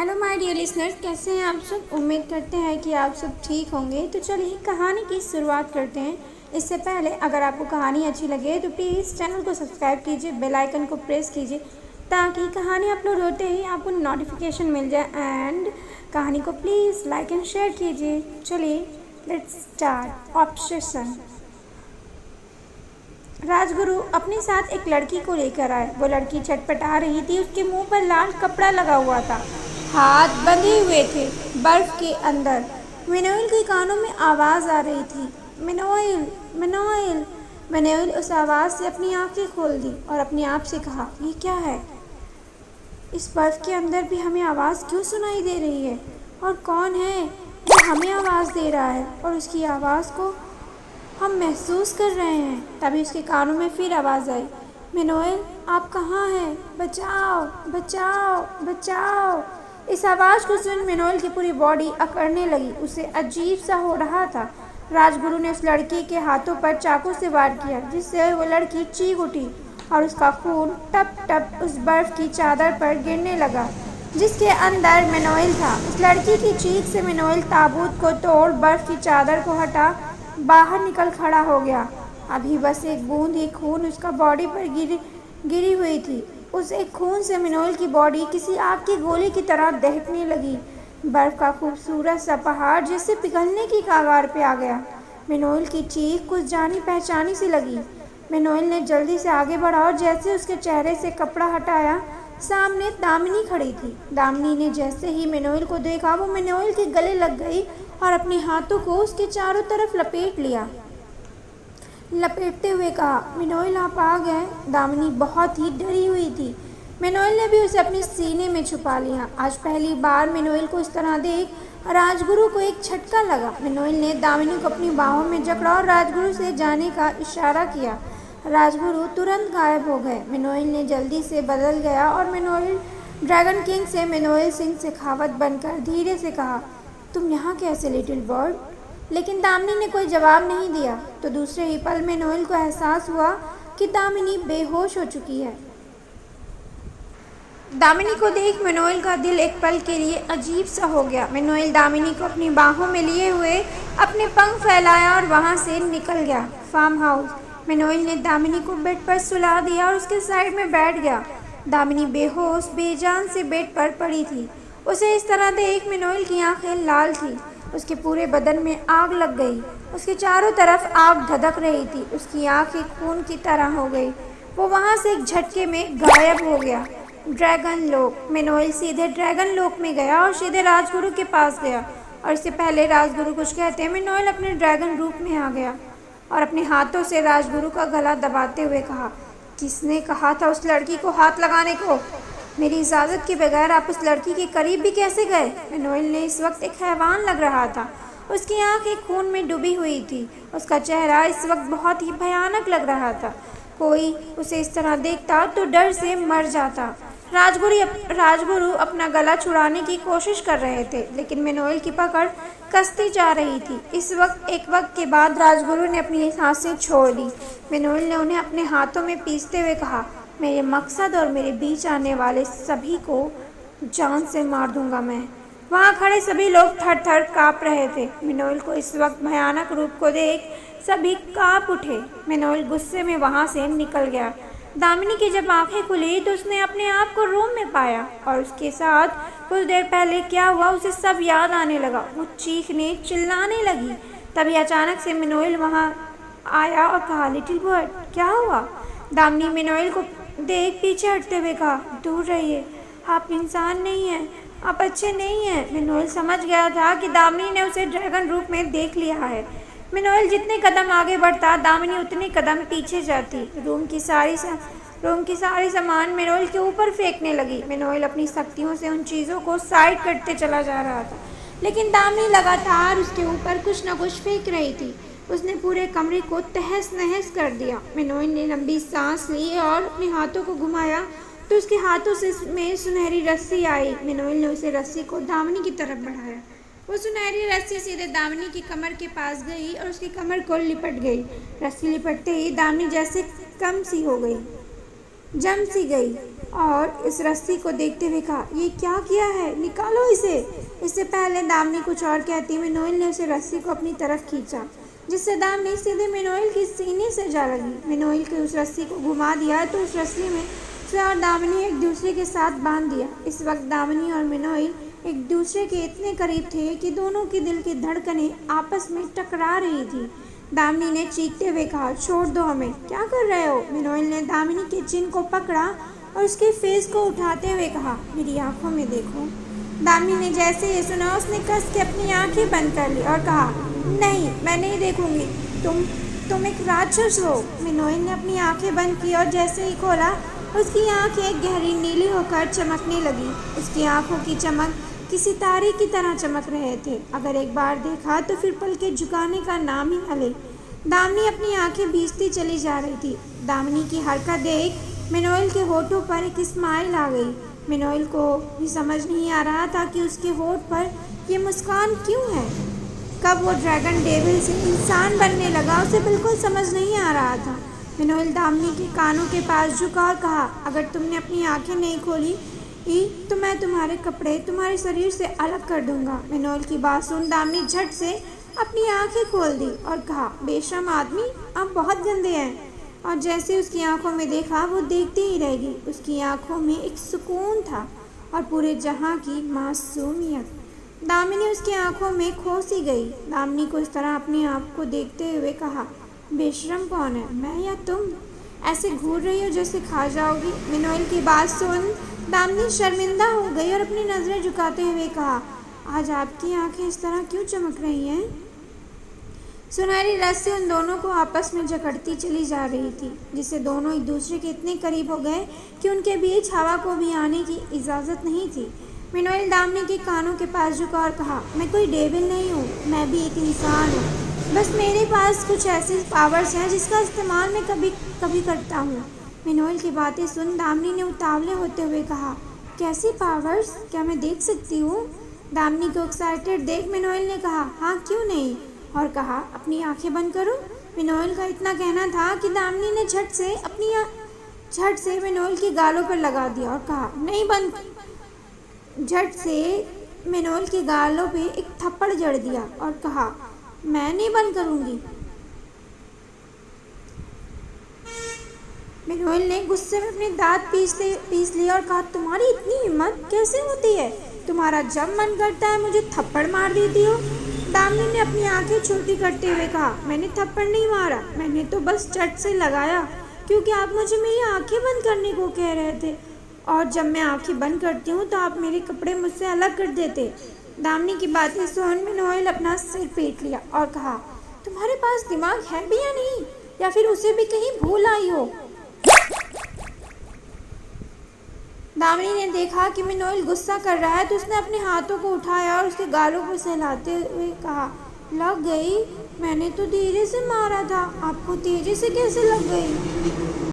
Hello my dear listeners, कैसे हैं आप सब। उम्मीद करते हैं कि आप सब ठीक होंगे। तो चलिए कहानी की शुरुआत करते हैं। इससे पहले अगर आपको कहानी अच्छी लगे तो प्लीज़ चैनल को सब्सक्राइब कीजिए, बेल आइकन को प्रेस कीजिए ताकि कहानी अपलोड होते ही आपको नोटिफिकेशन मिल जाए। एंड कहानी को प्लीज़ लाइक एंड शेयर कीजिए। चलिए लेट्स स्टार्ट। ऑब्सेशन। राजगुरु अपने साथ एक लड़की को लेकर आए। वो लड़की छटपटा रही थी। उसके मुंह पर लाल कपड़ा लगा हुआ था, हाथ बंधे हुए थे बर्फ के अंदर। मिनोइल के कानों में आवाज़ आ रही थी, मिनोइल मिनोइल। मिनोइल उस आवाज़ से अपनी आंखें खोल दी और अपने आप से कहा, ये क्या है? इस बर्फ के अंदर भी हमें आवाज़ क्यों सुनाई दे रही है? और कौन है जो हमें आवाज़ दे रहा है और उसकी आवाज़ को हम महसूस कर रहे हैं? तभी उसके कानों में फिर आवाज़ आई, मिनोइल आप कहाँ हैं? बचाओ बचाओ बचाओ। इस आवाज़ को सुन मिनोइल की पूरी बॉडी अकड़ने लगी। उसे अजीब सा हो रहा था। राजगुरु ने उस लड़की के हाथों पर चाकू से वार किया, जिससे वो लड़की चीख उठी और उसका खून टप टप उस बर्फ की चादर पर गिरने लगा जिसके अंदर मिनोइल था। उस लड़की की चीख से मिनोइल ताबूत को तोड़ बर्फ की चादर को हटा बाहर निकल खड़ा हो गया। अभी बस एक बूंद ही खून उसका बॉडी पर गिरी हुई थी। उस एक खून से मिनोइल की बॉडी किसी आग की गोली की तरह दहकने लगी। बर्फ का खूबसूरत सा पहाड़ जिससे पिघलने की कगार पे आ गया। मिनोइल की चीख कुछ जानी पहचानी सी लगी। मिनोइल ने जल्दी से आगे बढ़ा और जैसे उसके चेहरे से कपड़ा हटाया, सामने दामिनी खड़ी थी। दामिनी ने जैसे ही मिनोइल को देखा, वो मिनोइल के गले लग गई और अपने हाथों को उसके चारों तरफ लपेट लिया। लपेटते हुए कहा, मिनोइल आप आ गए। दामिनी बहुत ही डरी हुई थी। मिनोइल ने भी उसे अपने सीने में छुपा लिया। आज पहली बार मिनोइल को इस तरह देख राजगुरु को एक झटका लगा। मिनोइल ने दामिनी को अपनी बाहों में जकड़ा और राजगुरु से जाने का इशारा किया। राजगुरु तुरंत गायब हो गए। मिनोइल ने जल्दी से बदल गया और मिनोइल ड्रैगन किंग से मिनोइल सिंह शेखावत बनकर धीरे से कहा, तुम यहाँ कैसे लिटिल बर्ड? लेकिन दामिनी ने कोई जवाब नहीं दिया। तो दूसरे ही पल मिनोइल को एहसास हुआ कि दामिनी बेहोश हो चुकी है। दामिनी को देख मिनोइल का दिल एक पल के लिए अजीब सा हो गया। मिनोइल दामिनी को अपनी बाहों में लिए हुए अपने पंख फैलाया और वहां से निकल गया। Farm house. मिनोइल ने दामिनी को बेड पर सुला दिया और उसके साइड में बैठ गया। दामिनी बेहोश बेजान से बेड पर पड़ी थी। उसे इस तरह देख मिनोइल की आंखें लाल थी। उसके पूरे बदन में आग लग गई। उसके चारों तरफ आग धधक रही थी। उसकी आंखें खून की तरह हो गई। वो वहां से एक झटके में गायब हो गया। ड्रैगन लोक। मिनोइल सीधे ड्रैगन लोक में गया और सीधे राजगुरु के पास गया। और इससे पहले राजगुरु कुछ कहते, मिनोइल अपने ड्रैगन रूप में आ गया और अपने हाथों से राजगुरु का गला दबाते हुए कहा, किसने कहा था उस लड़की को हाथ लगाने को? मेरी इजाज़त के बगैर आप उस लड़की के करीब भी कैसे गए? मिनोइल ने इस वक्त एक हैवान लग रहा था। उसकी आंखें खून में डूबी हुई थी। उसका चेहरा इस वक्त बहुत ही भयानक लग रहा था। कोई उसे इस तरह देखता तो डर से मर जाता। राजगुरु अपना गला छुड़ाने की कोशिश कर रहे थे, लेकिन मिनोइल की पकड़ कसती जा रही थी। एक वक्त के बाद राजगुरु ने अपनी सांसें छोड़ दी। मिनोइल ने उन्हें अपने हाथों में पीसते हुए कहा, मेरे मकसद और मेरे बीच आने वाले सभी को जान से मार दूंगा मैं। वहाँ खड़े सभी लोग थर थर काँप रहे थे। मिनोइल को इस वक्त भयानक रूप को देख सभी काँप उठे। मिनोइल गुस्से में वहाँ से निकल गया। दामिनी की जब आंखें खुली तो उसने अपने आप को रूम में पाया और उसके साथ कुछ देर पहले क्या हुआ उसे सब याद आने लगा। वो चीखने चिल्लाने लगी। तभी अचानक से मिनोइल वहाँ आया और कहा, लिटिल बर्ड क्या हुआ? दामिनी मिनोइल को देख पीछे हटते हुए कहा, दूर रहिए, आप इंसान नहीं हैं, आप अच्छे नहीं हैं। मिनोइल समझ गया था कि दामिनी ने उसे ड्रैगन रूप में देख लिया है। मिनोइल जितने कदम आगे बढ़ता, दामिनी उतने कदम पीछे जाती। रूम की सारी सामान मिनोइल के ऊपर फेंकने लगी। मिनोइल अपनी शक्तियों से उन चीज़ों को साइड करते चला जा रहा था, लेकिन दामिनी लगातार उसके ऊपर कुछ न कुछ फेंक रही थी। उसने पूरे कमरे को तहस नहस कर दिया। मिनोइल ने लंबी सांस ली और अपने हाथों को घुमाया तो उसके हाथों में सुनहरी रस्सी आई। मिनोइल ने उसे रस्सी को दामिनी की तरफ बढ़ाया। वो सुनहरी रस्सी सीधे दामिनी की कमर के पास गई और उसकी कमर को लिपट गई। रस्सी लिपटते ही दामिनी जैसे कम सी हो गई, जम सी गई। और इस रस्सी को देखते हुए कहा, ये क्या किया है, निकालो इसे। इससे पहले दामिनी कुछ और कहती, मिनोइल ने उसे रस्सी को अपनी तरफ खींचा, जिससे दामिनी सीधे मिनोइल की सीने से जा लगी। मिनोइल के उस रस्सी को घुमा दिया तो उस रस्सी में उसे और दामिनी एक दूसरे के साथ बांध दिया। इस वक्त दामिनी और मिनोइल एक दूसरे के इतने करीब थे कि दोनों के दिल की धड़कनें आपस में टकरा रही थी। दामिनी ने चीखते हुए कहा, छोड़ दो हमें, क्या कर रहे हो। मिनोइल ने दामिनी के चिन को पकड़ा और उसके फेस को उठाते हुए कहा, मेरी आंखों में देखो। दामिनी ने जैसे ये सुना उसने कस के अपनी आंखें बंद कर ली और कहा, नहीं, मैं नहीं देखूंगी, तुम एक राक्षस हो। मिनोइल ने अपनी आंखें बंद की और जैसे ही खोला उसकी आंखें गहरी नीली होकर चमकने लगी। उसकी आंखों की चमक किसी तारे की तरह चमक रहे थे। अगर एक बार देखा तो फिर पल के झुकाने का नाम ही न ले। दामिनी अपनी आंखें भीजती चली जा रही थी। दामिनी की हरकत देख मिनोइल के होठों पर एक स्माइल आ गई। मिनोइल को भी समझ नहीं आ रहा था कि उसके होठ पर ये मुस्कान क्यों है। कब वो ड्रैगन डेविल से इंसान बनने लगा उसे बिल्कुल समझ नहीं आ रहा था। मिनोइल दामिनी के कानों के पास झुका और कहा, अगर तुमने अपनी आंखें नहीं खोली तो मैं तुम्हारे कपड़े तुम्हारे शरीर से अलग कर दूंगा। मिनोइल की बात सुन दामिनी झट से अपनी आंखें खोल दी और कहा, बेशर्म आदमी, आप बहुत गंदे हैं। और जैसे उसकी आंखों में देखा वो देखती ही रह गई। उसकी आंखों में एक सुकून था और पूरे जहां की मासूमियत। दामिनी उसकी आंखों में खो सी गई। दामिनी को इस तरह अपने आप को देखते हुए कहा, बेशर्म कौन है, मैं या तुम? ऐसे घूर रही हो जैसे खा जाओगी। मिनोइल की बात सुन दामिनी शर्मिंदा हो गई और अपनी नज़रें झुकाते हुए कहा, आज आपकी आंखें इस तरह क्यों चमक रही हैं? सुनहरी रस्सी उन दोनों को आपस में जकड़ती चली जा रही थी, जिससे दोनों एक दूसरे के इतने करीब हो गए कि उनके बीच हवा को भी आने की इजाज़त नहीं थी। मिनोइल दामिनी के कानों के पास झुका और कहा, मैं कोई डेविल नहीं हूँ, मैं भी एक इंसान हूँ। बस मेरे पास कुछ ऐसे पावर्स हैं जिसका इस्तेमाल मैं कभी कभी करता हूँ। मिनोइल की बातें सुन दामिनी ने उतावले होते हुए कहा, कैसी पावर्स, क्या मैं देख सकती हूँ? दामिनी को एक्साइटेड देख मिनोइल ने कहा, हाँ क्यों नहीं, और कहा, अपनी आंखें बंद करो। मिनोइल का इतना कहना था कि दामिनी ने झट से मिनोइल के गालों पर लगा दिया और कहा, नहीं बंद। झट से मिनोइल के गालों पे एक थप्पड़ जड़ दिया और कहा, मैं नहीं बंद करूंगी। मिनोइल ने गुस्से में अपने दांत पीस लिए और कहा, तुम्हारी इतनी हिम्मत कैसे होती है? तुम्हारा जब मन करता है मुझे थप्पड़ मार देती हो। दामिनी ने अपनी आंखें छोटी करते हुए कहा, मैंने थप्पड़ नहीं मारा, मैंने तो बस चट से लगाया क्योंकि आप मुझे मेरी आंखें बंद करने को कह रहे थे, और जब मैं आंखें बंद करती हूँ तो आप मेरे कपड़े मुझसे अलग कर देते। दामिनी की बातें सुन मिनोइल अपना सिर पीट लिया और कहा, तुम्हारे पास दिमाग है भी या नहीं, या फिर उसे भी कहीं भूल आई हो? दामिनी ने देखा कि मिनोइल गुस्सा कर रहा है तो उसने अपने हाथों को उठाया और उसके गालों को सहलाते हुए कहा, लग गई? मैंने तो धीरे से मारा था, आपको तेजी से कैसे लग गई?